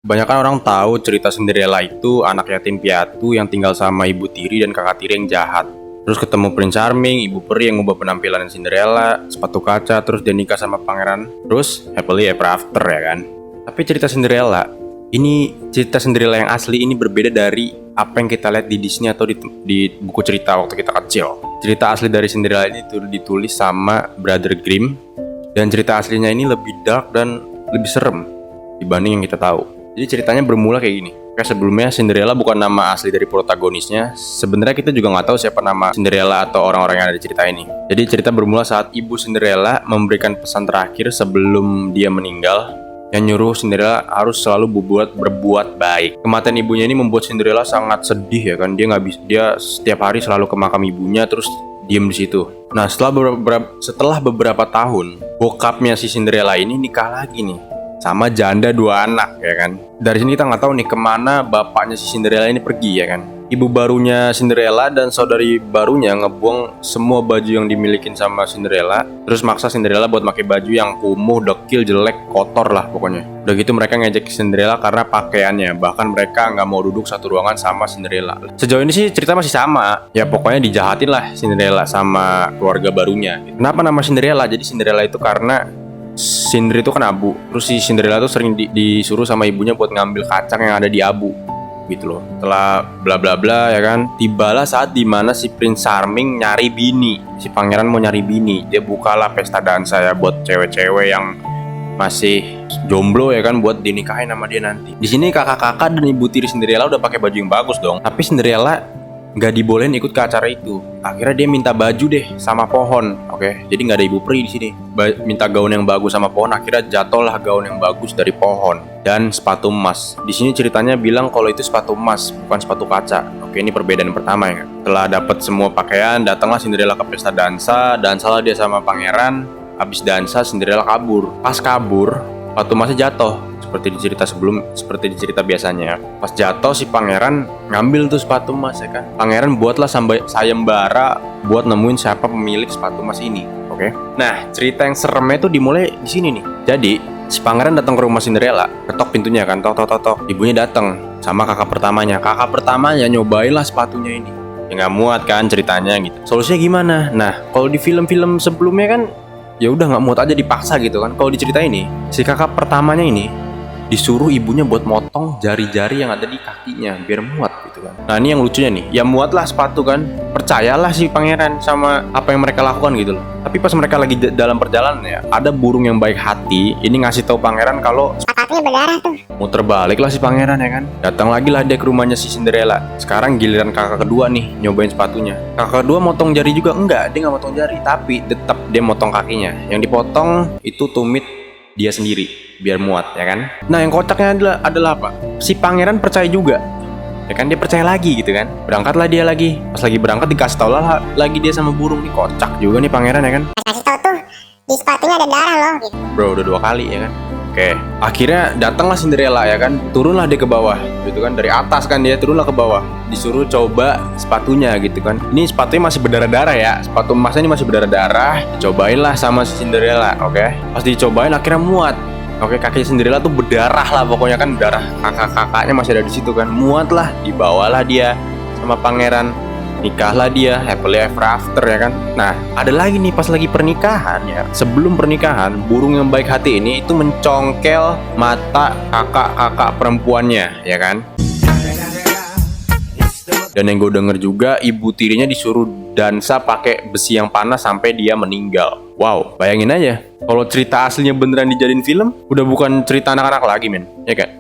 Kebanyakan orang tahu cerita Cinderella itu anak yatim piatu yang tinggal sama ibu tiri dan kakak tiri yang jahat. Terus ketemu Prince Charming, ibu peri yang ngubah penampilan Cinderella, sepatu kaca, terus dia nikah sama pangeran. Terus happily ever after ya kan. Tapi cerita Cinderella yang asli ini berbeda dari apa yang kita lihat di Disney atau di buku cerita waktu kita kecil. Cerita asli dari Cinderella ini ditulis sama Brother Grimm, dan cerita aslinya ini lebih dark dan lebih serem dibanding yang kita tahu. Jadi ceritanya bermula kayak gini. Oke, sebelumnya Cinderella bukan nama asli dari protagonisnya. Sebenarnya kita juga nggak tahu siapa nama Cinderella atau orang-orang yang ada di cerita ini. Jadi cerita bermula saat ibu Cinderella memberikan pesan terakhir sebelum dia meninggal, yang nyuruh Cinderella harus selalu berbuat baik. Kematian ibunya ini membuat Cinderella sangat sedih ya kan. Dia setiap hari selalu ke makam ibunya terus diem di situ. Nah, setelah beberapa tahun, bokapnya si Cinderella ini nikah lagi nih sama janda 2 anak ya kan. Dari sini kita nggak tahu nih kemana bapaknya si Cinderella ini pergi ya kan. Ibu barunya Cinderella dan saudari barunya ngebuang semua baju yang dimilikin sama Cinderella, terus maksa Cinderella buat pakai baju yang kumuh, dekil, jelek, kotor lah pokoknya. Udah gitu mereka ngejek Cinderella karena pakaiannya, bahkan mereka nggak mau duduk satu ruangan sama Cinderella. Sejauh ini sih cerita masih sama, ya pokoknya dijahatin lah Cinderella sama keluarga barunya. Kenapa nama Cinderella? Jadi Cinderella itu karena Cinder itu kan abu. Terus si Cinderella tuh sering disuruh sama ibunya buat ngambil kacang yang ada di abu gitu loh. Setelah bla bla bla ya kan, tibalah saat dimana si Prince Charming nyari bini. Si pangeran mau nyari bini. Dia bukalah pesta dansa ya buat cewek-cewek yang masih jomblo ya kan, buat dinikahin sama dia nanti. Di sini kakak-kakak dan ibu tiri Cinderella udah pakai baju yang bagus dong. Tapi Cinderella nggak dibolehin ikut ke acara itu. Akhirnya dia minta baju deh sama pohon. Oke, jadi nggak ada ibu peri di sini. Minta gaun yang bagus sama pohon. Akhirnya jatuhlah gaun yang bagus dari pohon dan sepatu emas. Di sini ceritanya bilang kalau itu sepatu emas, bukan sepatu kaca. Oke, ini perbedaan pertama ya. Setelah dapat semua pakaian, datanglah Cinderella ke pesta dansa. Dansalah dia sama pangeran. Habis dansa, Cinderella kabur. Pas kabur, sepatu emasnya jatuh. Seperti di cerita biasanya. Pas jatuh si pangeran ngambil tuh sepatu emas ya kan. Pangeran buatlah sayembara buat nemuin siapa pemilik sepatu emas ini. Oke. Nah, cerita yang seremnya tuh dimulai di sini nih. Jadi si pangeran datang ke rumah Cinderella, ketok pintunya kan, tok. Ibunya datang sama kakak pertamanya. Kakak pertamanya nyobainlah sepatunya ini. Ya nggak muat kan ceritanya gitu. Solusinya gimana? Nah, kalau di film-film sebelumnya kan ya udah nggak muat aja dipaksa gitu kan. Kalau di cerita ini si kakak pertamanya ini disuruh ibunya buat motong jari-jari yang ada di kakinya biar muat gitu kan. Nah, ini yang lucunya nih, ya muatlah sepatu kan. Percayalah si pangeran sama apa yang mereka lakukan gitu loh. Tapi pas mereka lagi dalam perjalanan ya, ada burung yang baik hati ini ngasih tahu pangeran kalau sepatunya berdarah tuh. Muter balik lah si pangeran ya kan. Datang lagi lah dia ke rumahnya si Cinderella. Sekarang giliran kakak kedua nih nyobain sepatunya. Kakak kedua motong jari juga? Enggak, dia nggak motong jari, tapi tetap dia motong kakinya. Yang dipotong itu tumit dia sendiri biar muat ya kan. Nah, yang kocaknya adalah apa? Si pangeran percaya juga ya kan, dia percaya lagi gitu kan. Berangkatlah dia lagi. Pas lagi berangkat dikasih tau lah lagi dia sama burung. Nih kocak juga nih pangeran ya kan. Kasih tau tuh di sepatunya ada darah loh gitu. Bro, udah 2 kali ya kan. Oke, akhirnya datanglah Cinderella ya kan. Turunlah dia ke bawah gitu kan. Dari atas kan dia turunlah ke bawah. Disuruh coba sepatunya gitu kan. Ini sepatunya masih berdarah-darah ya. Sepatu emasnya ini masih berdarah-darah. Cobainlah sama si Cinderella, oke. Pas dicobain akhirnya muat. Oke, kaki Cinderella tuh berdarah lah pokoknya kan, darah kakak-kakaknya masih ada di situ kan. Muat lah, dibawalah dia sama pangeran. Nikahlah dia, happily ever after ya kan. Nah, ada lagi nih pas lagi pernikahan ya. Sebelum pernikahan, burung yang baik hati ini itu mencongkel mata kakak-kakak perempuannya ya kan. Dan yang gue denger juga ibu tirinya disuruh dansa pakai besi yang panas sampai dia meninggal. Wow, bayangin aja kalau cerita aslinya beneran dijadiin film, udah bukan cerita anak-anak lagi men, ya kan?